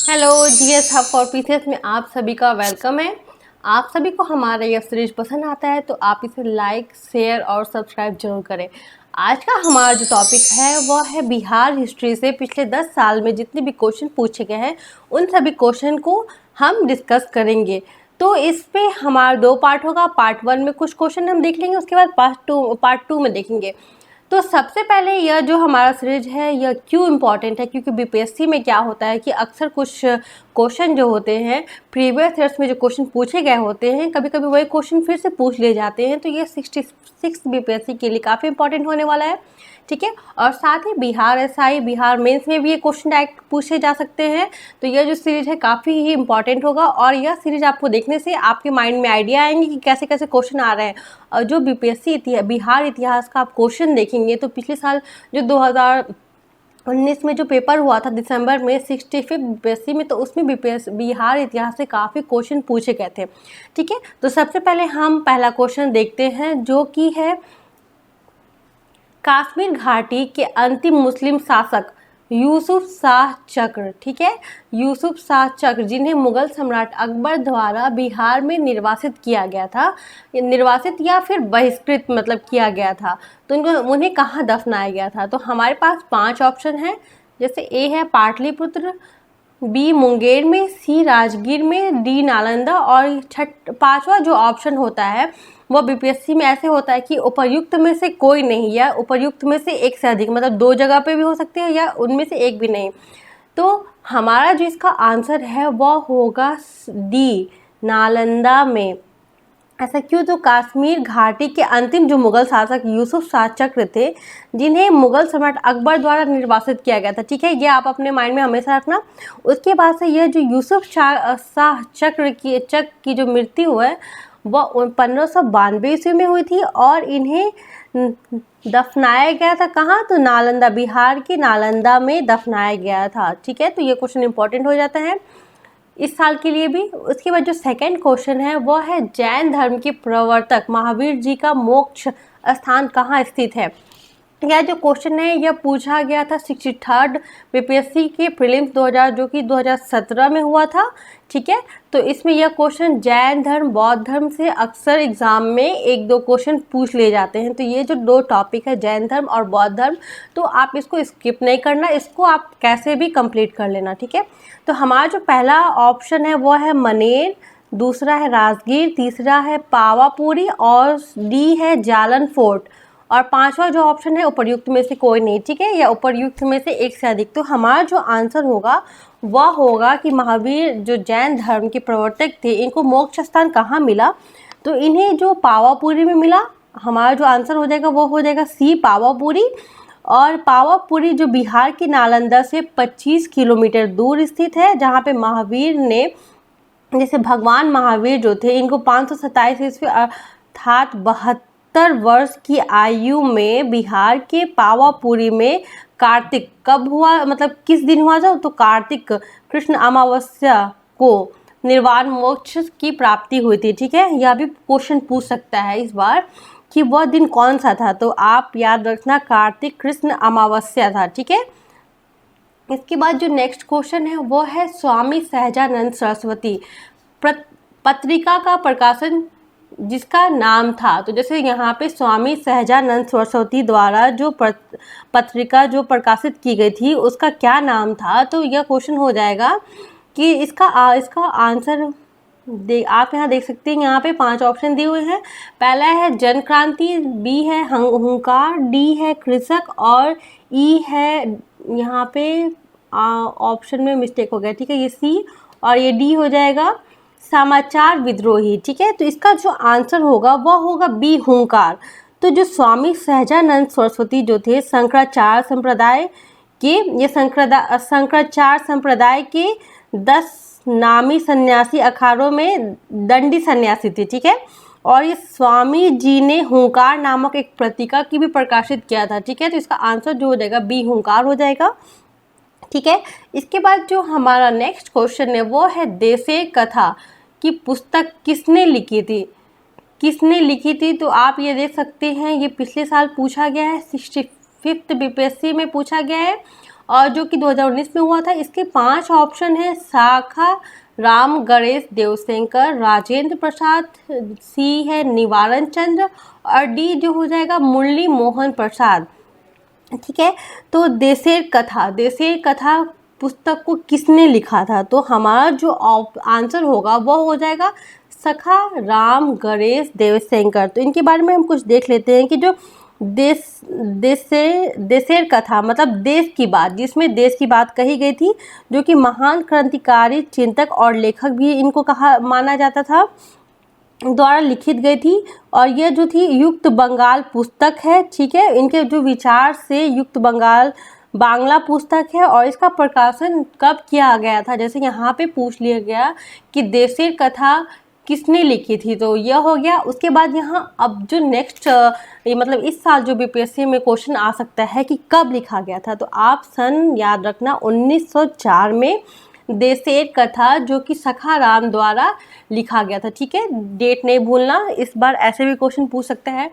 Hello GS hub for PCS में आप सभी का वेलकम है। आप सभी को हमारा यह सीरीज पसंद आता है तो आप इसे लाइक शेयर और सब्सक्राइब जरूर करें। आज का हमारा जो टॉपिक है वह है बिहार हिस्ट्री से पिछले 10 साल में जितने भी क्वेश्चन पूछे गए हैं उन सभी क्वेश्चन को हम डिस्कस करेंगे। तो इस पे हमारा 2 पार्ट होगा। पार्ट 1 में कुछ क्वेश्चन हम देख लेंगे, उसके बाद पार्ट टू में देखेंगे। तो सबसे पहले यह जो हमारा सीरीज है यह क्यों इम्पॉर्टेंट है, क्योंकि बीपीएससी में क्या होता है कि अक्सर कुछ क्वेश्चन जो होते हैं प्रीवियस ईयर्स में जो क्वेश्चन पूछे गए होते हैं कभी कभी वही क्वेश्चन फिर से पूछ लिए जाते हैं। तो ये 66 बीपीएससी के लिए काफ़ी इंपॉर्टेंट होने वाला है, ठीक है। और साथ ही बिहार एसआई, बिहार मेंस में भी ये क्वेश्चन डायरेक्ट पूछे जा सकते हैं। तो यह जो सीरीज है काफ़ी ही इंपॉर्टेंट होगा और यह सीरीज आपको देखने से आपके माइंड में आइडिया आएंगे कि कैसे कैसे क्वेश्चन आ रहे हैं। और जो बीपीएससी बिहार इतिहास का आप क्वेश्चन देखेंगे तो पिछले साल जो 2019 में जो पेपर हुआ था दिसंबर में 65 बीपीएससी में, तो उसमें बिहार इतिहास से काफ़ी क्वेश्चन पूछे गए थे, ठीक है। तो सबसे पहले हम पहला क्वेश्चन देखते हैं जो कि है कश्मीर घाटी के अंतिम मुस्लिम शासक यूसुफ शाह चक्र, ठीक है। यूसुफ शाह चक्र जिन्हें मुगल सम्राट अकबर द्वारा बिहार में निर्वासित किया गया था, निर्वासित या फिर बहिष्कृत मतलब किया गया था, तो उन्हें कहाँ दफनाया गया था। तो हमारे पास 5 ऑप्शन हैं, जैसे ए है पाटलिपुत्र, बी मुंगेर में, सी राजगीर में, डी नालंदा और पांचवा जो ऑप्शन होता है वह बीपीएससी में ऐसे होता है कि उपर्युक्त में से कोई नहीं या उपर्युक्त में से एक से अधिक, मतलब 2 जगह पे भी हो सकते हैं या उनमें से एक भी नहीं। तो हमारा जो इसका आंसर है वह होगा डी नालंदा में। ऐसा क्यों? तो कश्मीर घाटी के अंतिम जो मुगल शासक यूसुफ शाह चक्र थे जिन्हें मुगल सम्राट अकबर द्वारा निर्वासित किया गया था, ठीक है, ये आप अपने माइंड में हमेशा रखना। उसके बाद से यह जो यूसुफ शाह चक्र की जो मृत्यु है वह 1592 ईस्वी में हुई थी और इन्हें दफनाया गया था कहाँ? तो नालंदा, बिहार के नालंदा में दफनाया गया था, ठीक है। तो ये क्वेश्चन इंपॉर्टेंट हो जाता है इस साल के लिए भी। उसके बाद जो सेकंड क्वेश्चन है वह है जैन धर्म के प्रवर्तक महावीर जी का मोक्ष स्थान कहाँ स्थित है। यह जो क्वेश्चन है यह पूछा गया था 63rd बीपीएससी के प्रीलिम्स 2000 जो कि 2017 में हुआ था, ठीक है। तो इसमें यह क्वेश्चन जैन धर्म बौद्ध धर्म से अक्सर एग्जाम में 1-2 क्वेश्चन पूछ लिए जाते हैं। तो ये जो 2 टॉपिक है जैन धर्म और बौद्ध धर्म, तो आप इसको स्किप नहीं करना, इसको आप कैसे भी कंप्लीट कर लेना, ठीक है। तो हमारा जो पहला ऑप्शन है वो है मनेर, दूसरा है राजगीर, तीसरा है पावापुरी और डी है जालन फोर्ट और 5वां जो ऑप्शन है उपर्युक्त में से कोई नहीं, ठीक है, या उपर्युक्त में से एक से अधिक। तो हमारा जो आंसर होगा वह होगा कि महावीर जो जैन धर्म के प्रवर्तक थे इनको मोक्ष स्थान कहाँ मिला, तो इन्हें जो पावापुरी में मिला। हमारा जो आंसर हो जाएगा वो हो जाएगा सी पावापुरी। और पावापुरी जो बिहार की नालंदा से 25 किलोमीटर दूर स्थित है, जहाँ पे महावीर ने, जैसे भगवान महावीर जो थे इनको 527 ईस्वी अर्थात 72 वर्ष की आयु में बिहार के पावापुरी में कार्तिक कब हुआ, मतलब किस दिन हुआ था, तो कार्तिक कृष्ण अमावस्या को निर्वाण मोक्ष की प्राप्ति हुई थी, ठीक है। यह भी क्वेश्चन पूछ सकता है इस बार कि वह दिन कौन सा था, तो आप याद रखना कार्तिक कृष्ण अमावस्या था, ठीक है। इसके बाद जो नेक्स्ट क्वेश्चन है वो है स्वामी सहजानंद सरस्वती पत्रिका का प्रकाशन जिसका नाम था। तो जैसे यहाँ पे स्वामी सहजानंद सरस्वती द्वारा जो पत्रिका जो प्रकाशित की गई थी उसका क्या नाम था, तो यह क्वेश्चन हो जाएगा कि इसका आंसर आप यहाँ देख सकते हैं, यहाँ पे 5 ऑप्शन दिए हुए हैं। पहला है जन क्रांति, बी है हुंकार, डी है कृषक और ई है, यहाँ पे ऑप्शन में मिस्टेक हो गया, ठीक है, ये सी और ये डी हो जाएगा समाचार विद्रोही, ठीक है। तो इसका जो आंसर होगा वह होगा बी हुंकार। तो जो स्वामी सहजानंद सरस्वती जो थे शंकराचार्य संप्रदाय के, ये शंकराचार्य संप्रदाय के 10 नामी सन्यासी अखाड़ों में दंडी सन्यासी थे, ठीक है। और ये स्वामी जी ने हुंकार नामक एक पत्रिका की भी प्रकाशित किया था, ठीक है। तो इसका आंसर जो हो जाएगा बी हुंकार हो जाएगा, ठीक है। इसके बाद जो हमारा नेक्स्ट क्वेश्चन है वो है देशे कथा की पुस्तक किसने लिखी थी, तो आप ये देख सकते हैं ये पिछले साल पूछा गया है, 65th बीपीएससी में पूछा गया है और जो कि 2019 में हुआ था। इसके 5 ऑप्शन है: शाखा राम गणेश देवशंकर, राजेंद्र प्रसाद, सी है निवारण चंद्र, और डी जो हो जाएगा मुरली मोहन प्रसाद। ठीक है, तो देशेर कथा पुस्तक को किसने लिखा था? तो हमारा जो आंसर होगा वो हो जाएगा शाखा राम गणेश देवशंकर। तो इनके बारे में हम कुछ देख लेते हैं कि जो देशेर कथा मतलब देश की बात, जिसमें देश की बात कही गई थी, जो कि महान क्रांतिकारी चिंतक और लेखक भी इनको कहा माना जाता था, द्वारा लिखित गई थी। और यह जो थी युक्त बंगाल पुस्तक है। ठीक है, इनके जो विचार से युक्त बंगाल बांग्ला पुस्तक है। और इसका प्रकाशन कब किया गया था? जैसे यहाँ पे पूछ लिया गया कि देशेर कथा किसने लिखी थी, तो यह हो गया। उसके बाद यहाँ अब जो नेक्स्ट मतलब इस साल जो बीपीएससी में क्वेश्चन आ सकता है कि कब लिखा गया था, तो आप सन याद रखना 1904 में देशेर कथा जो कि शाखा राम द्वारा लिखा गया था। ठीक है, डेट नहीं भूलना, इस बार ऐसे भी क्वेश्चन पूछ सकते हैं।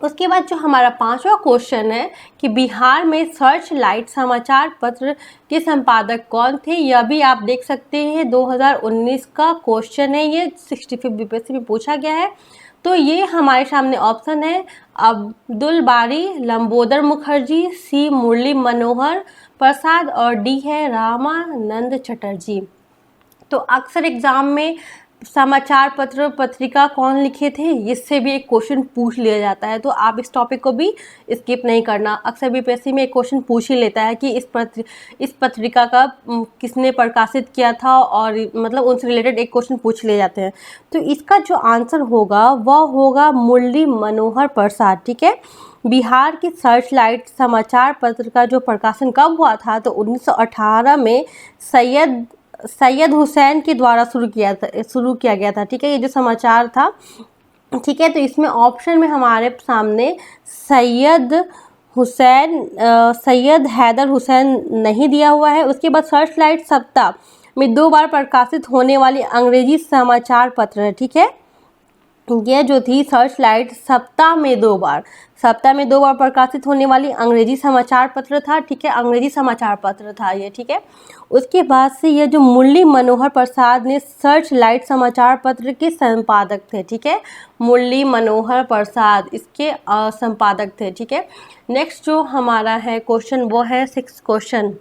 उसके बाद जो हमारा 5वां क्वेश्चन है कि बिहार में सर्च लाइट समाचार पत्र के संपादक कौन थे? यह भी आप देख सकते हैं 2019 का क्वेश्चन है, ये 65 बीपीएससी में पूछा गया है। तो ये हमारे सामने ऑप्शन है अब्दुल बारी, लंबोदर मुखर्जी, सी मुरली मनोहर प्रसाद, और डी है रामानंद चटर्जी। तो अक्सर एग्जाम में समाचार पत्र पत्रिका कौन लिखे थे, इससे भी एक क्वेश्चन पूछ लिया जाता है, तो आप इस टॉपिक को भी स्किप नहीं करना। अक्सर बीपीएससी में एक क्वेश्चन पूछ ही लेता है कि इस पत्रिका का किसने प्रकाशित किया था, और मतलब उनसे रिलेटेड एक क्वेश्चन पूछ लिए जाते हैं। तो इसका जो आंसर होगा वह होगा मुरली मनोहर प्रसाद। ठीक है, बिहार की सर्च लाइट समाचार पत्र का जो प्रकाशन कब हुआ था? तो 1918 में सैयद हुसैन के द्वारा शुरू किया गया था। ठीक है, ये जो समाचार था। ठीक है, तो इसमें ऑप्शन में हमारे सामने सैयद हैदर हुसैन नहीं दिया हुआ है। उसके बाद सर्च लाइट सप्ताह में 2 बार प्रकाशित होने वाली अंग्रेजी समाचार पत्र है। ठीक है, यह जो थी सर्च लाइट सप्ताह में 2 बार प्रकाशित होने वाली अंग्रेजी समाचार पत्र था। ठीक है, अंग्रेजी समाचार पत्र था ये। ठीक है, उसके बाद से यह जो मुरली मनोहर प्रसाद ने सर्च लाइट समाचार पत्र के संपादक थे। ठीक है, मुरली मनोहर प्रसाद इसके संपादक थे। ठीक है, नेक्स्ट जो हमारा है क्वेश्चन वो है 6 क्वेश्चन,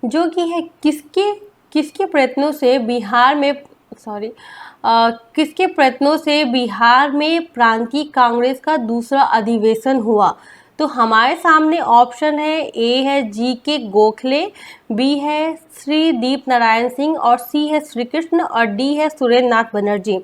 जो कि है किसके प्रयत्नों से बिहार में प्रांतीय कांग्रेस का दूसरा अधिवेशन हुआ? तो हमारे सामने ऑप्शन है, ए है जी.के. गोखले, बी है श्री दीप नारायण सिंह, और सी है श्री कृष्ण, और डी है सुरेंद्र नाथ बनर्जी,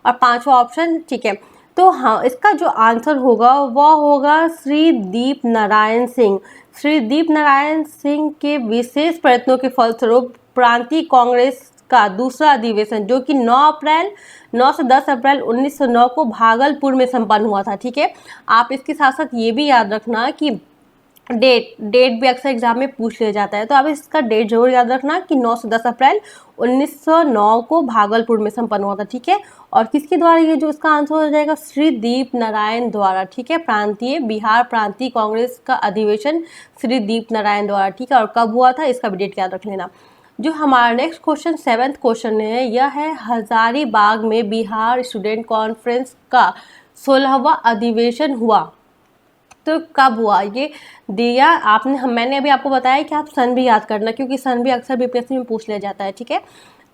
और 5वां ऑप्शन। ठीक है, तो हाँ, इसका जो आंसर होगा वह होगा श्री दीप नारायण सिंह। श्री दीप नारायण सिंह के विशेष प्रयत्नों के फलस्वरूप प्रांतीय कांग्रेस का दूसरा अधिवेशन, जो कि 9 से 10 अप्रैल 1909 को भागलपुर में संपन्न हुआ था। ठीक है, आप इसके साथ साथ ये भी याद रखना कि डेट भी अक्सर एग्जाम में पूछ लिया जाता है, तो आप इसका डेट जरूर याद रखना कि 9 से 10 अप्रैल 1909 को भागलपुर में संपन्न हुआ था। ठीक है, और किसके द्वारा? ये जो इसका आंसर हो जाएगा श्री दीप नारायण द्वारा। ठीक है, बिहार प्रांतीय कांग्रेस का अधिवेशन श्री दीप नारायण द्वारा। ठीक है, और कब हुआ था इसका भी डेट याद रख लेना। जो हमारा नेक्स्ट क्वेश्चन 7th क्वेश्चन है, यह है हजारीबाग में बिहार स्टूडेंट कॉन्फ्रेंस का 16वां अधिवेशन हुआ, तो कब हुआ? ये दिया मैंने अभी आपको बताया कि आप सन भी याद करना, क्योंकि सन भी अक्सर बीपीएससी में पूछ लिया जाता है। ठीक है,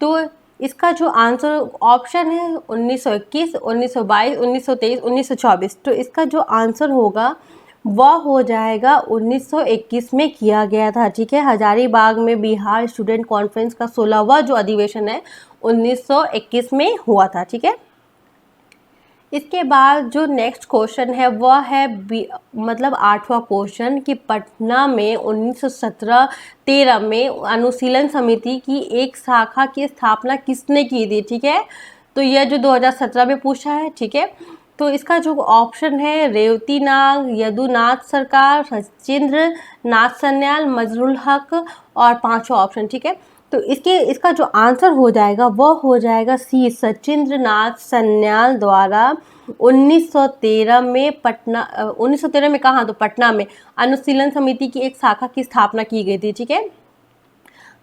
तो इसका जो आंसर ऑप्शन है 1921, 1922, 1923, 1924। तो इसका जो आंसर होगा वह हो जाएगा 1921 में किया गया था। ठीक है, हजारीबाग में बिहार स्टूडेंट कॉन्फ्रेंस का 16वां जो अधिवेशन है 1921 में हुआ था। ठीक है, इसके बाद जो नेक्स्ट क्वेश्चन है वह है मतलब 8वां क्वेश्चन कि पटना में 1917-13 में अनुशीलन समिति की एक शाखा की स्थापना किसने की थी? ठीक है, तो यह जो 2017 में पूछा है। ठीक है, तो इसका जो ऑप्शन है रेवती नाग, यदुनाथ सरकार, सचिंद्र नाथ सन्याल, मजरुल हक, और 5वां ऑप्शन। ठीक है, तो इसका जो आंसर हो जाएगा वह हो जाएगा सी, सचिंद्र नाथ सन्याल द्वारा 1913 में 1913 में कहाँ, तो पटना में अनुशीलन समिति की एक शाखा की स्थापना की गई थी। ठीक है,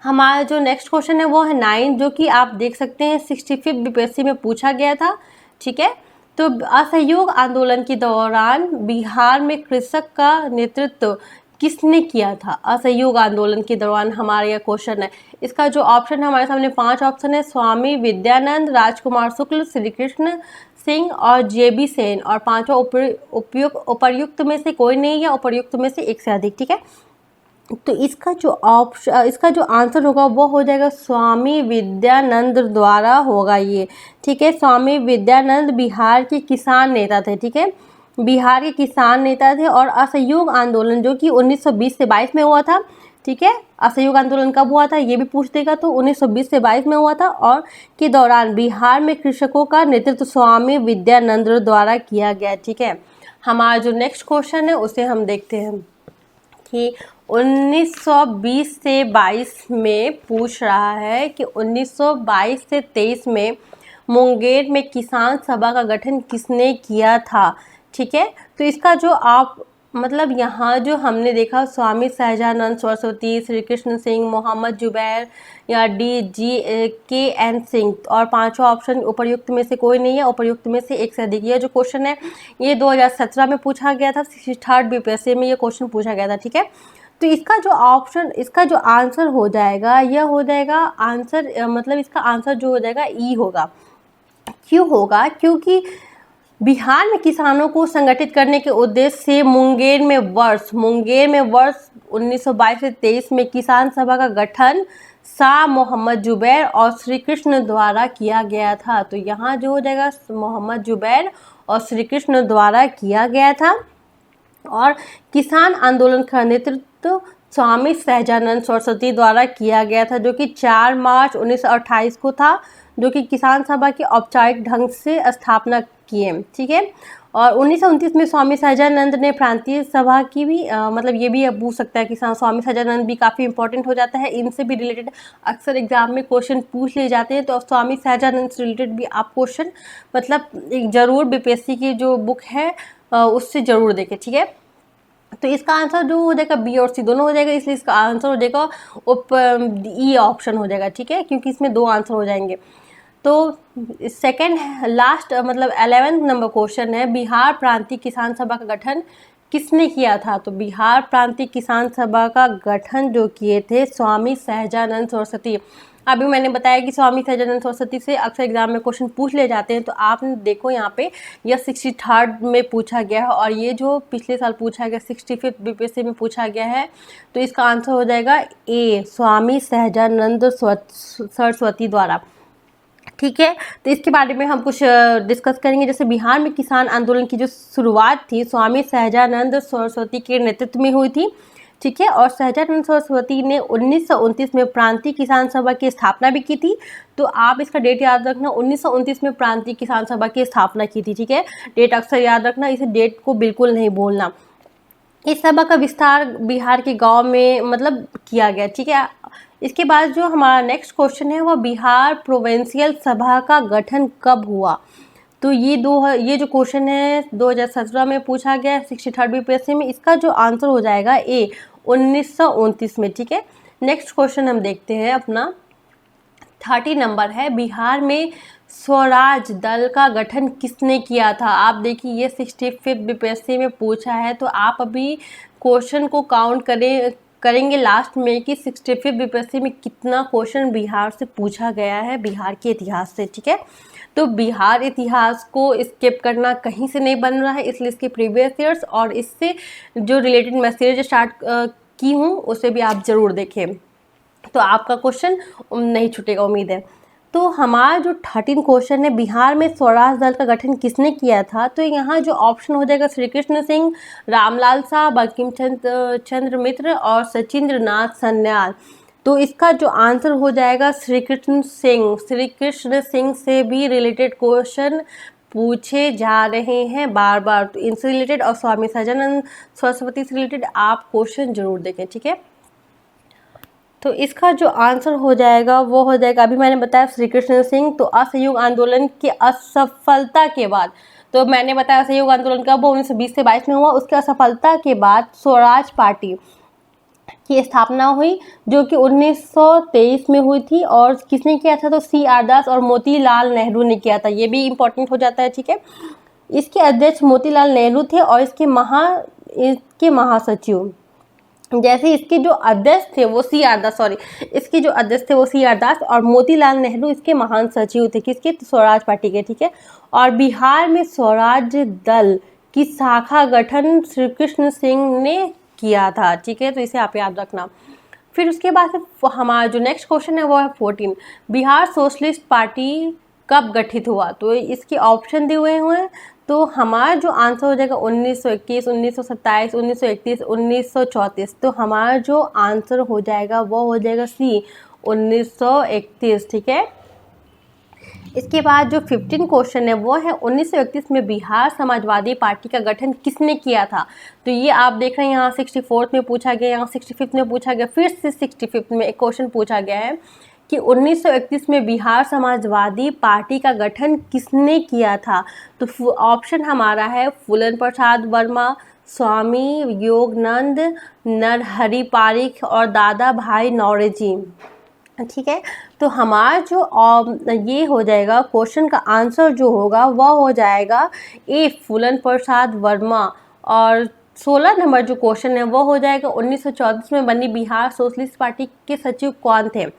हमारा जो नेक्स्ट क्वेश्चन है वो है 9, जो कि आप देख सकते हैं 65 बीपीएससी में पूछा गया था। ठीक है, तो असहयोग आंदोलन के दौरान बिहार में कृषक का नेतृत्व किसने किया था? असहयोग आंदोलन के दौरान हमारा यह क्वेश्चन है। इसका जो ऑप्शन है हमारे सामने 5 ऑप्शन है, स्वामी विद्यानंद, राजकुमार शुक्ल, श्री कृष्ण सिंह और जेबी सेन, और पांचों उपर्युक्त में से कोई नहीं है, उपर्युक्त में से एक से अधिक। ठीक है, तो इसका जो आंसर होगा वो हो जाएगा स्वामी विद्यानंद द्वारा होगा ये। ठीक है, स्वामी विद्यानंद बिहार के किसान नेता थे। ठीक है, बिहार के किसान नेता थे, और असहयोग आंदोलन जो कि 1920 से 22 में हुआ था। ठीक है, असहयोग आंदोलन कब हुआ था ये भी पूछ देगा, तो 1920 से 22 में हुआ था, और के दौरान बिहार में कृषकों का नेतृत्व स्वामी विद्यानंद द्वारा किया गया। ठीक है, हमारा जो नेक्स्ट क्वेश्चन है उसे हम देखते हैं कि 1920 से 22 में पूछ रहा है कि 1922 से 23 में मुंगेर में किसान सभा का गठन किसने किया था? ठीक है, तो इसका जो आप मतलब यहाँ जो हमने देखा स्वामी सहजानंद सरस्वती, श्री कृष्ण सिंह, मोहम्मद जुबैर या DGKN सिंह, और पांचों ऑप्शन उपर्युक्त में से कोई नहीं है, उपर्युक्त में से एक से अधिक। ये जो क्वेश्चन है ये 2017 में पूछा गया था, 63rd बीपीएससी में ये क्वेश्चन पूछा गया था। ठीक है, तो इसका जो आंसर हो जाएगा यह हो जाएगा आंसर, मतलब इसका आंसर जो हो जाएगा ई होगा। क्यों होगा? क्योंकि बिहार में किसानों को संगठित करने के उद्देश्य से मुंगेर में वर्ष 1922 से 23 में किसान सभा का गठन शाह मोहम्मद जुबैर और श्री कृष्ण द्वारा किया गया था। तो यहाँ जो हो जाएगा मोहम्मद जुबैर और श्री कृष्ण द्वारा किया गया था, और किसान आंदोलन का नेतृत्व स्वामी सहजानंद सरस्वती द्वारा किया गया था, जो कि 4 मार्च 1928 को था, जो कि किसान सभा की औपचारिक ढंग से स्थापना किए। ठीक है, और 1929 में स्वामी सहजानंद ने प्रांतीय सभा की भी मतलब ये भी पूछ सकता है कि स्वामी सहजानंद भी काफ़ी इंपॉर्टेंट हो जाता है, इनसे भी रिलेटेड अक्सर एग्जाम में क्वेश्चन पूछ लिए जाते हैं। तो स्वामी सहजानंद से रिलेटेड भी आप क्वेश्चन मतलब ज़रूर बीपीएससी की जो बुक है उससे ज़रूर देखें। ठीक है, तो इसका आंसर जो हो जाएगा बी और सी दोनों हो जाएगा, इसलिए इसका आंसर हो जाएगा ई ऑप्शन हो जाएगा। ठीक है, क्योंकि इसमें 2 आंसर हो जाएंगे। तो सेकंड लास्ट मतलब 11th नंबर क्वेश्चन है, बिहार प्रांतीय किसान सभा का गठन किसने किया था? तो बिहार प्रांतीय किसान सभा का गठन जो किए थे स्वामी सहजानंद सरस्वती। अभी मैंने बताया कि स्वामी सहजानंद सरस्वती से अक्सर एग्जाम में क्वेश्चन पूछ ले जाते हैं, तो आपने देखो यहाँ पे यह 63rd में पूछा गया है, और ये जो पिछले साल पूछा गया 65th बीपीएससी में पूछा गया है। तो इसका आंसर हो जाएगा ए, स्वामी सहजानंद सरस्वती द्वारा। ठीक है, तो इसके बारे में हम कुछ डिस्कस करेंगे। जैसे बिहार में किसान आंदोलन की जो शुरुआत थी स्वामी सहजानंद सरस्वती के नेतृत्व में हुई थी। ठीक है, और सहजानंद सरस्वती ने 1929 में प्रांतीय किसान सभा की स्थापना भी की थी। तो आप इसका डेट याद रखना, 1929 में प्रांतीय किसान सभा की स्थापना की थी। ठीक है, डेट अक्सर याद रखना, इसे डेट को बिल्कुल नहीं भूलना। इस सभा का विस्तार बिहार के गांव में मतलब किया गया। ठीक है, इसके बाद जो हमारा नेक्स्ट क्वेश्चन है वह बिहार प्रोविंशियल सभा का गठन कब हुआ? तो ये जो क्वेश्चन है 2017 में पूछा गया 63rd बीपीएससी में। इसका जो आंसर हो जाएगा ए, 1929 में। ठीक है, नेक्स्ट क्वेश्चन हम देखते हैं अपना 30 नंबर है, बिहार में स्वराज दल का गठन किसने किया था? आप देखिए ये 65th बीपीएससी में पूछा है, तो आप अभी क्वेश्चन को काउंट करेंगे लास्ट में कि 65th बीपीएससी में कितना क्वेश्चन बिहार से पूछा गया है, बिहार के इतिहास से। ठीक है, तो बिहार इतिहास को स्किप करना कहीं से नहीं बन रहा है, इसलिए इसके प्रीवियस ईयर्स और इससे जो रिलेटेड मैं सीरीज स्टार्ट की हूँ उसे भी आप ज़रूर देखें, तो आपका क्वेश्चन नहीं छूटेगा, उम्मीद है। तो हमारा जो 13 क्वेश्चन है, बिहार में स्वराज दल का गठन किसने किया था? तो यहाँ जो ऑप्शन हो जाएगा श्री कृष्ण सिंह, रामलाल शाह, बंकिम चंद्र मित्र और सचिंद्र नाथ सन्याल। तो इसका जो आंसर हो जाएगा श्री कृष्ण सिंह। श्री कृष्ण सिंह से भी रिलेटेड क्वेश्चन पूछे जा रहे हैं बार बार, तो इनसे रिलेटेड और स्वामी सहजानंद सरस्वती से रिलेटेड आप क्वेश्चन जरूर देखें। ठीक है, तो इसका जो आंसर हो जाएगा वो हो जाएगा, अभी मैंने बताया श्री कृष्ण सिंह। तो असहयोग आंदोलन की असफलता के बाद, तो मैंने बताया असहयोग आंदोलन कब 1920 से 22 में हुआ, उसकी असफलता के बाद स्वराज पार्टी की स्थापना हुई, जो कि 1923 में हुई थी। और किसने किया था? तो CR दास और मोतीलाल नेहरू ने किया था। ये भी इम्पोर्टेंट हो जाता है, ठीक है। इसके अध्यक्ष मोतीलाल नेहरू थे और इसके महासचिव, जैसे इसके जो अध्यक्ष थे वो CR दास, इसके जो अध्यक्ष थे वो CR दास और मोतीलाल नेहरू इसके महान सचिव थे। किसके? स्वराज पार्टी के, ठीक है। और बिहार में स्वराज दल की शाखा गठन श्री कृष्ण सिंह ने किया था, ठीक है। तो इसे आप याद रखना। फिर उसके बाद से हमारा जो नेक्स्ट क्वेश्चन है वो है 14, बिहार सोशलिस्ट पार्टी कब गठित हुआ? तो इसके ऑप्शन दिए हुए हैं। तो हमारा जो आंसर हो जाएगा 1921, 1927, 1931, 1934। तो हमारा जो आंसर हो जाएगा वो हो जाएगा C, 1931, ठीक है। इसके बाद जो 15 क्वेश्चन है वो है 1931 में बिहार समाजवादी पार्टी का गठन किसने किया था? तो ये आप देख रहे हैं, यहाँ 64 में पूछा गया, यहाँ 65 में पूछा गया, फिर से 65 में एक क्वेश्चन पूछा गया है कि 1931 में बिहार समाजवादी पार्टी का गठन किसने किया था? तो ऑप्शन हमारा है फूलन प्रसाद वर्मा, स्वामी योगानंद, नरहरि पारिख और दादा भाई नौरोजी, ठीक है। तो हमारा जो ये हो जाएगा क्वेश्चन का आंसर जो होगा वह हो जाएगा ए, फूलन प्रसाद वर्मा। और 16 नंबर जो क्वेश्चन है वो हो जाएगा 1934 में बनी बिहार सोशलिस्ट पार्टी के सचिव कौन थे?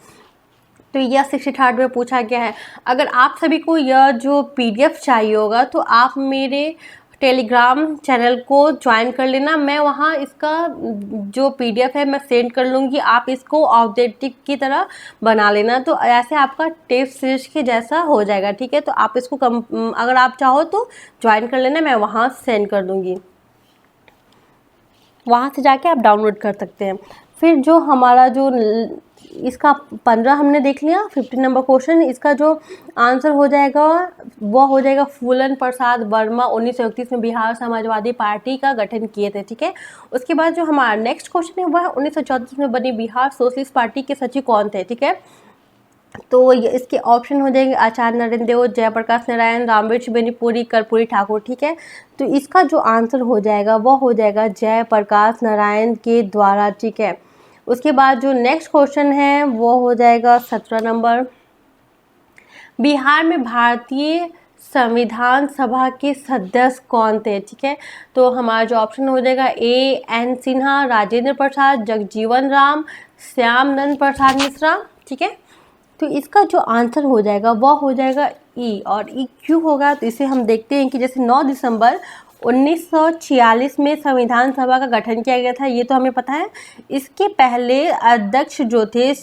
तो यह 63 में पूछा गया है। अगर आप सभी को यह जो PDF चाहिए होगा तो आप मेरे टेलीग्राम चैनल को ज्वाइन कर लेना। मैं वहाँ इसका जो PDF है मैं सेंड कर लूँगी, आप इसको ऑब्जेक्टिव की तरह बना लेना। तो ऐसे आपका टेस्ट सीरीज के जैसा हो जाएगा, ठीक है। तो आप इसको अगर आप चाहो तो ज्वाइन कर लेना, मैं वहाँ सेंड कर दूँगी, वहाँ से जाके आप डाउनलोड कर सकते हैं। फिर जो हमारा जो इसका 15 हमने देख लिया, 15 नंबर क्वेश्चन, इसका जो आंसर हो जाएगा वो हो जाएगा फूलन प्रसाद वर्मा 1931 में बिहार समाजवादी पार्टी का गठन किए थे, ठीक है। उसके बाद जो हमारा नेक्स्ट क्वेश्चन है वह है 1934 में बनी बिहार सोशलिस्ट पार्टी के सचिव कौन थे, ठीक है। तो इसके ऑप्शन हो जाएंगे आचार्य नरेंद्र देव, जयप्रकाश नारायण, रामवृक्ष बेनीपुरी, कर्पूरी ठाकुर, ठीक है। तो इसका जो आंसर हो जाएगा वो हो जाएगा जयप्रकाश नारायण के द्वारा, ठीक है। उसके बाद जो नेक्स्ट क्वेश्चन है वो हो जाएगा 17 नंबर, बिहार में भारतीय संविधान सभा के सदस्य कौन थे, ठीक है। तो हमारा जो ऑप्शन हो जाएगा A.N. सिन्हा, राजेंद्र प्रसाद, जगजीवन राम, श्यामानंद प्रसाद मिश्रा, ठीक है। तो इसका जो आंसर हो जाएगा वह हो जाएगा E। और E क्यों होगा? तो इसे हम देखते हैं कि जैसे 9 दिसंबर 1946 में संविधान सभा का गठन किया गया था, ये तो हमें पता है। इसके पहले अध्यक्ष जो थे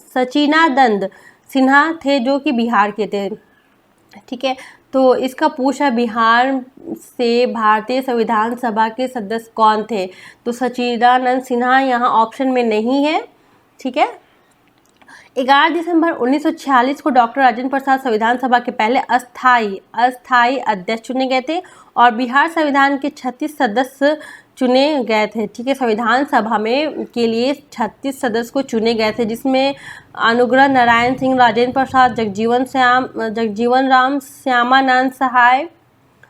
सचिनानंद सिन्हा थे, जो कि बिहार के थे, ठीक है। तो इसका पूछा बिहार से भारतीय संविधान सभा के सदस्य कौन थे? तो सचिदानंद सिन्हा यहाँ ऑप्शन में नहीं है, ठीक है। 11 दिसंबर 1946 को डॉक्टर राजेंद्र प्रसाद संविधान सभा के पहले अस्थाई अध्यक्ष चुने गए थे और बिहार संविधान के 36 सदस्य चुने गए थे, ठीक है। संविधान सभा में के लिए 36 सदस्य को चुने गए थे, जिसमें अनुग्रह नारायण सिंह, राजेंद्र प्रसाद, जगजीवन राम, श्यामानंद सहाय,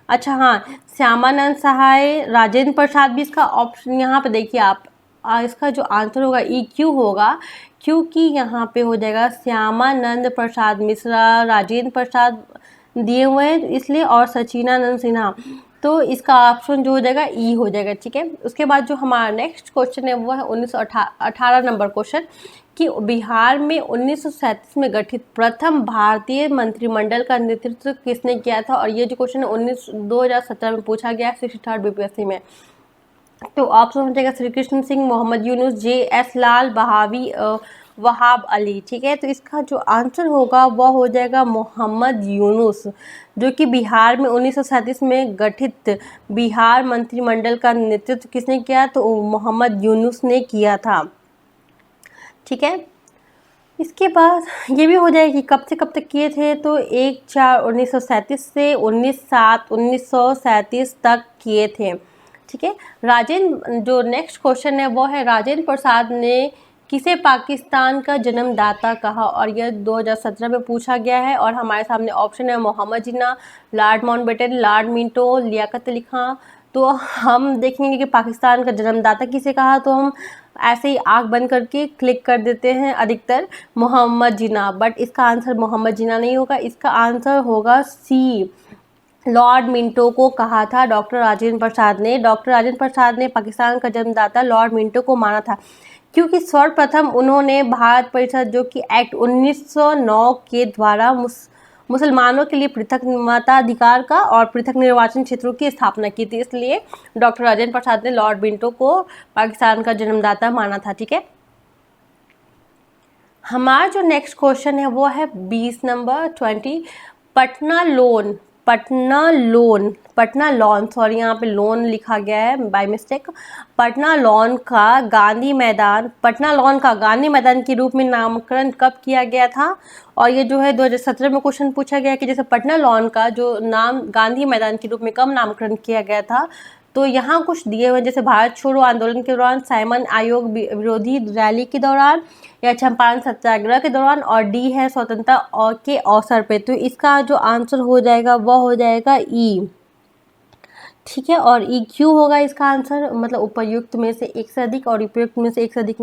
अच्छा हाँ, श्यामानंद सहाय, राजेंद्र प्रसाद भी इसका ऑप्शन यहाँ पे देखिए आप। इसका जो आंसर होगा E क्यों होगा? क्योंकि यहाँ पे हो जाएगा श्यामानंद प्रसाद मिश्रा, राजेंद्र प्रसाद दिए हुए हैं इसलिए, और सचिनानंद सिन्हा। तो इसका ऑप्शन जो हो जाएगा E हो जाएगा, ठीक है। उसके बाद जो हमारा नेक्स्ट क्वेश्चन है वो है 1918 नंबर क्वेश्चन, कि बिहार में 1937 में गठित प्रथम भारतीय मंत्रिमंडल का नेतृत्व किसने किया था? और ये जो क्वेश्चन है 2017 में पूछा गया 63 BPSC में। तो ऑप्शन हो जाएगा श्री कृष्ण सिंह, मोहम्मद यूनुस, JS लाल, वहाब अली, ठीक है। तो इसका जो आंसर होगा वह हो जाएगा मोहम्मद यूनुस, जो कि बिहार में 1937 में गठित बिहार मंत्रिमंडल का नेतृत्व किसने किया? तो मोहम्मद यूनुस ने किया था, ठीक है। इसके बाद ये भी हो जाएगा कि कब से कब तक किए थे? तो 1/4/1937 से 19/7/1937 तक किए थे, ठीक है। राजेंद्र जो नेक्स्ट क्वेश्चन है वो है राजेंद्र प्रसाद ने किसे पाकिस्तान का जन्मदाता कहा, और यह 2017 में पूछा गया है। और हमारे सामने ऑप्शन है Mohammad Jinnah, lord Mountbatten, lord Minto, Liaquat Ali Khan. तो हम देखेंगे कि पाकिस्तान का जन्मदाता किसे कहा, तो हम ऐसे ही आंख बंद करके क्लिक कर देते हैं अधिकतर मोहम्मद जिन्ना, बट इसका आंसर मोहम्मद जिन्ना नहीं होगा, इसका आंसर होगा सी, लॉर्ड मिंटो को कहा था डॉक्टर राजेंद्र प्रसाद ने। डॉक्टर राजेंद्र प्रसाद ने पाकिस्तान का जन्मदाता लॉर्ड मिंटो को माना था, क्योंकि सर्वप्रथम उन्होंने भारत परिषद जो कि एक्ट 1909 के द्वारा मुसलमानों के लिए पृथक मताधिकार का और पृथक निर्वाचन क्षेत्रों की स्थापना की थी, इसलिए डॉक्टर राजेंद्र प्रसाद ने लॉर्ड मिंटो को पाकिस्तान का जन्मदाता माना था। ठीक है, हमारा जो नेक्स्ट क्वेश्चन है वो है 20 नंबर 20, पटना लॉन सॉरी यहाँ पे लोन लिखा गया है बाय मिस्टेक। पटना लॉन का गांधी मैदान के रूप में नामकरण कब किया गया था, और ये जो है 2017 में क्वेश्चन पूछा गया कि जैसे पटना लॉन का जो नाम गांधी मैदान के रूप में कब नामकरण किया गया था, तो यहाँ कुछ दिए हुए जैसे भारत छोड़ो आंदोलन के दौरान, साइमन आयोग विरोधी रैली के दौरान, या चंपारण सत्याग्रह के दौरान, और डी है स्वतंत्रता और के अवसर पे। तो इसका जो आंसर हो जाएगा वह हो जाएगा ई। ठीक है, और ई क्यों होगा इसका आंसर, मतलब उपयुक्त में से एक से अधिक और उपयुक्त में से एक से अधिक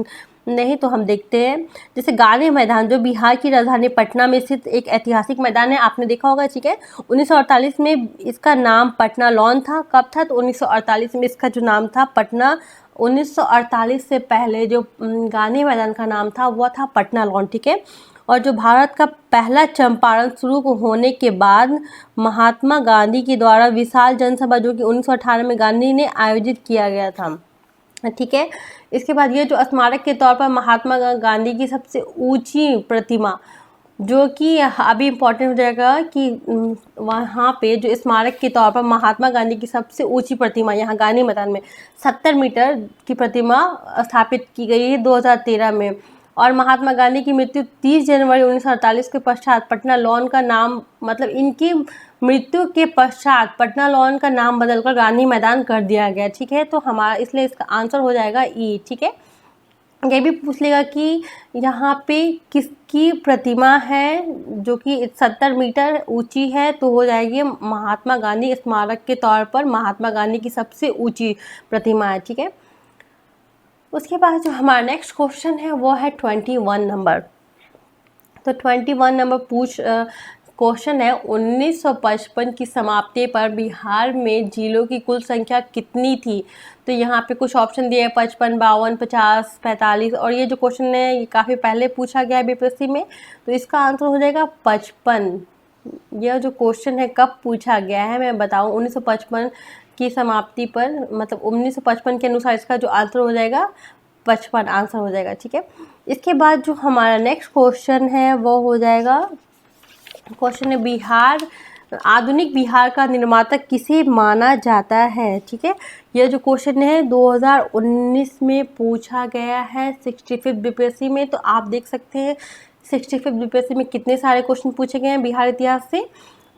नहीं। तो हम देखते हैं, जैसे गांधी मैदान जो बिहार की राजधानी पटना में स्थित एक ऐतिहासिक मैदान है, आपने देखा होगा। ठीक है, 1948 में इसका नाम पटना लॉन था। कब था, तो 1948 में इसका जो नाम था पटना। 1948 से पहले जो गांधी मैदान का नाम था वह था पटना लॉन। ठीक है, और जो भारत का पहला चंपारण शुरू होने के बाद महात्मा गांधी के द्वारा विशाल जनसभा जो कि 1918 में गांधी ने आयोजित किया गया था। ठीक है, इसके बाद ये जो स्मारक के तौर पर महात्मा गांधी की सबसे ऊंची प्रतिमा, जो कि अभी इम्पोर्टेंट हो जाएगा कि वहाँ पे जो स्मारक के तौर पर महात्मा गांधी की सबसे ऊंची प्रतिमा यहाँ गांधी मैदान में 70 मीटर की प्रतिमा स्थापित की गई है 2013 में। और महात्मा गांधी की मृत्यु 30 जनवरी 1948 के पश्चात पटना लॉन का नाम, मतलब इनकी मृत्यु के पश्चात पटना लॉन का नाम बदलकर गांधी मैदान कर दिया गया। ठीक है, तो हमारा इसलिए इसका आंसर हो जाएगा ई। ठीक है, ये भी पूछ लेगा कि यहाँ पे किसकी प्रतिमा है जो कि 70 मीटर ऊंची है, तो हो जाएगी महात्मा गांधी स्मारक के तौर पर महात्मा गांधी की सबसे ऊंची प्रतिमा है। ठीक है, उसके बाद जो हमारा नेक्स्ट क्वेश्चन है वो है 21 नंबर। तो 21 नंबर क्वेश्चन है 1955 की समाप्ति पर बिहार में जिलों की कुल संख्या कितनी थी। तो यहाँ पे कुछ ऑप्शन दिए हैं 55, 52, 50, 45, और ये जो क्वेश्चन है ये काफ़ी पहले पूछा गया है बीपीएससी में, तो इसका आंसर हो जाएगा 55। यह जो क्वेश्चन है कब पूछा गया है मैं बताऊँ, 1955 की समाप्ति पर, मतलब 1955 के अनुसार इसका जो आंसर हो जाएगा 55 आंसर हो जाएगा। ठीक है, इसके बाद जो हमारा नेक्स्ट क्वेश्चन है वो हो जाएगा क्वेश्चन है आधुनिक बिहार का निर्माता किसे माना जाता है। ठीक है, यह जो क्वेश्चन है 2019 में पूछा गया है 65 बीपीएससी में। तो आप देख सकते हैं 65 बीपीएससी में कितने सारे क्वेश्चन पूछे गए हैं बिहार इतिहास से।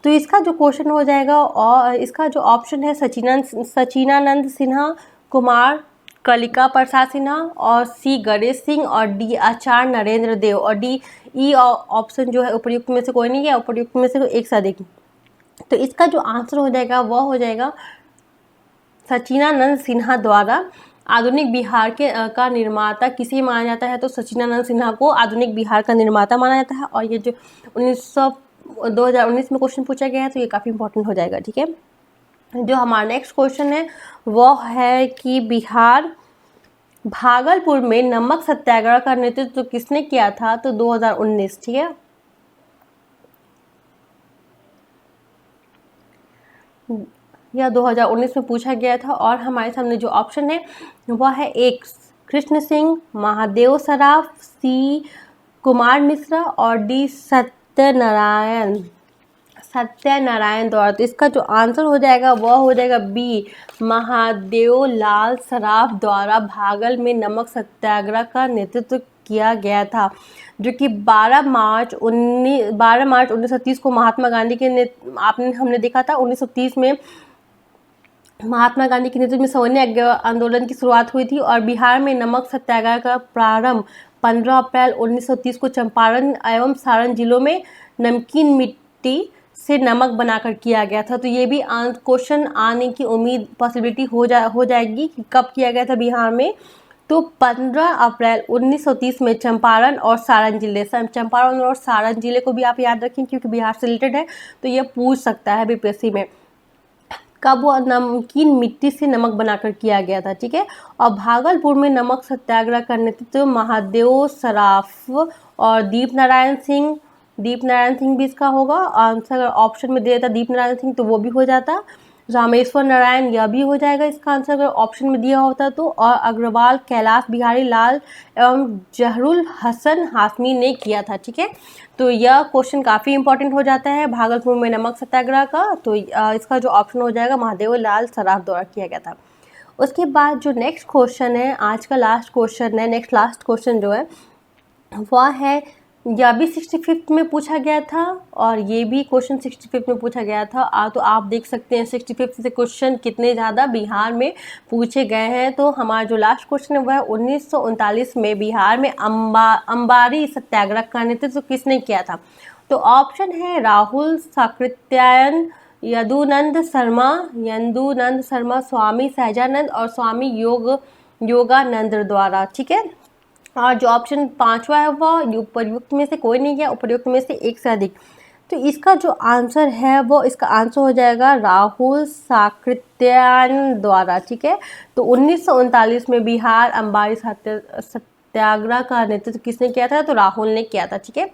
तो इसका जो क्वेश्चन हो जाएगा, और इसका जो ऑप्शन है सचिनानंद सिन्हा, कुमार कलिका प्रसाद सिन्हा, और सी गणेश सिंह, और डी आचार्य नरेंद्र देव, और डी ई ऑप्शन जो है उपयुक्त में से कोई नहीं है, उपयुक्त में से एक से अधिक। तो इसका जो आंसर हो जाएगा वह हो जाएगा सचिनानंद सिन्हा द्वारा आधुनिक बिहार का निर्माता किसे माना जाता है। तो सचिनानंद सिन्हा को आधुनिक बिहार का निर्माता माना जाता है। और ये जो 2019 में क्वेश्चन पूछा गया है तो ये काफ़ी इंपॉर्टेंट हो जाएगा। ठीक है, जो हमारा नेक्स्ट क्वेश्चन है वो है कि भागलपुर में नमक सत्याग्रह का नेतृत्व किसने किया था। तो 2019। ठीक है, यह 2019 में पूछा गया था। और हमारे सामने जो ऑप्शन है वह है एक कृष्ण सिंह, महादेव सराफ, सी कुमार मिश्रा, और डी सत्यनारायण द्वारा। तो इसका जो आंसर हो जाएगा वह हो जाएगा बी, महादेव लाल सराफ द्वारा भागल में नमक सत्याग्रह का नेतृत्व किया गया था, जो कि 12 मार्च 1930 को महात्मा गांधी के हमने देखा था 1930 में महात्मा गांधी के नेतृत्व में सवर्णीय आंदोलन की शुरुआत हुई थी। और बिहार में नमक सत्याग्रह का प्रारंभ 15 अप्रैल 1930 को चंपारण एवं सारण जिलों में नमकीन मिट्टी से नमक बनाकर किया गया था। तो ये भी क्वेश्चन आने की उम्मीद पॉसिबिलिटी हो जाएगी कि कब किया गया था बिहार में। तो 15 अप्रैल 1930 में चंपारण और सारण जिले, चंपारण और सारण जिले को भी आप याद रखें क्योंकि बिहार से रिलेटेड है, तो ये पूछ सकता है बीपीएससी में कब वो नमकीन मिट्टी से नमक बनाकर किया गया था। ठीक है, और भागलपुर में नमक सत्याग्रह का नेतृत्व महादेव सराफ और दीप नारायण सिंह भी इसका होगा। आंसर ऑप्शन में दिया था दीप नारायण सिंह तो वो भी हो जाता। रामेश्वर नारायण यह भी हो जाएगा इसका आंसर अगर ऑप्शन में दिया होता तो। और अग्रवाल कैलाश बिहारी लाल एवं जहरूल हसन हाशमी ने किया था। ठीक है, तो यह क्वेश्चन काफ़ी इंपॉर्टेंट हो जाता है भागलपुर में नमक सत्याग्रह का। तो इसका जो ऑप्शन हो जाएगा महादेव लाल सराफ द्वारा किया गया था। उसके बाद जो नेक्स्ट क्वेश्चन है, आज का लास्ट क्वेश्चन है, लास्ट क्वेश्चन जो है वह है, यह भी 65th में पूछा गया था और ये भी क्वेश्चन 65th में पूछा गया था। तो आप देख सकते हैं 65th से क्वेश्चन कितने ज़्यादा बिहार में पूछे गए हैं। तो हमारा जो लास्ट क्वेश्चन है वह है 1939 में बिहार में अंबारी सत्याग्रह का नेतृत्व किसने किया था। तो ऑप्शन है राहुल साकृत्यायन, यदुनंद शर्मा, स्वामी सहजानंद और स्वामी योगानंद द्वारा। ठीक है, और जो ऑप्शन 5वां है वह उपर्युक्त में से कोई नहीं गया, उपर्युक्त में से एक से अधिक। तो इसका जो आंसर है वो इसका आंसर हो जाएगा राहुल साकृत्यायन द्वारा। ठीक है, तो 1939 में बिहार अंबारी सत्याग्रह का नेतृत्व किसने किया था, तो राहुल ने किया था। ठीक है,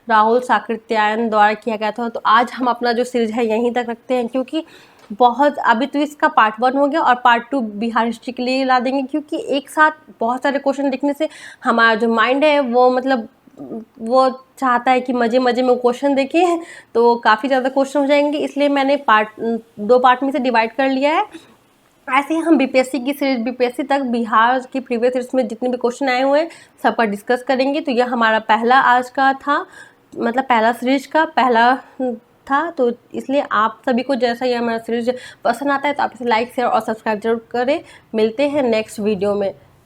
राहुल साकृत्यायन द्वारा किया गया था। तो आज हम अपना जो सीरीज है यहीं तक रखते हैं क्योंकि बहुत अभी तो इसका पार्ट 1 हो गया और पार्ट 2 बिहार हिस्ट्री के लिए ला देंगे क्योंकि एक साथ बहुत सारे क्वेश्चन देखने से हमारा जो माइंड है वो मतलब वो चाहता है कि मज़े में क्वेश्चन देखें, तो काफ़ी ज़्यादा क्वेश्चन हो जाएंगे, इसलिए मैंने 2 पार्ट में से डिवाइड कर लिया है। ऐसे ही हम बीपीएससी की सीरीज बीपीएससी तक बिहार की प्रीवियस ईयर्स में जितने भी क्वेश्चन आए हुए हैं सबका डिस्कस करेंगे। तो यह हमारा पहला आज का था, मतलब पहला सीरीज का पहला था। तो इसलिए आप सभी को जैसा ये हमारा सीरीज पसंद आता है तो आप इसे लाइक शेयर और सब्सक्राइब जरूर करें। मिलते हैं नेक्स्ट वीडियो में।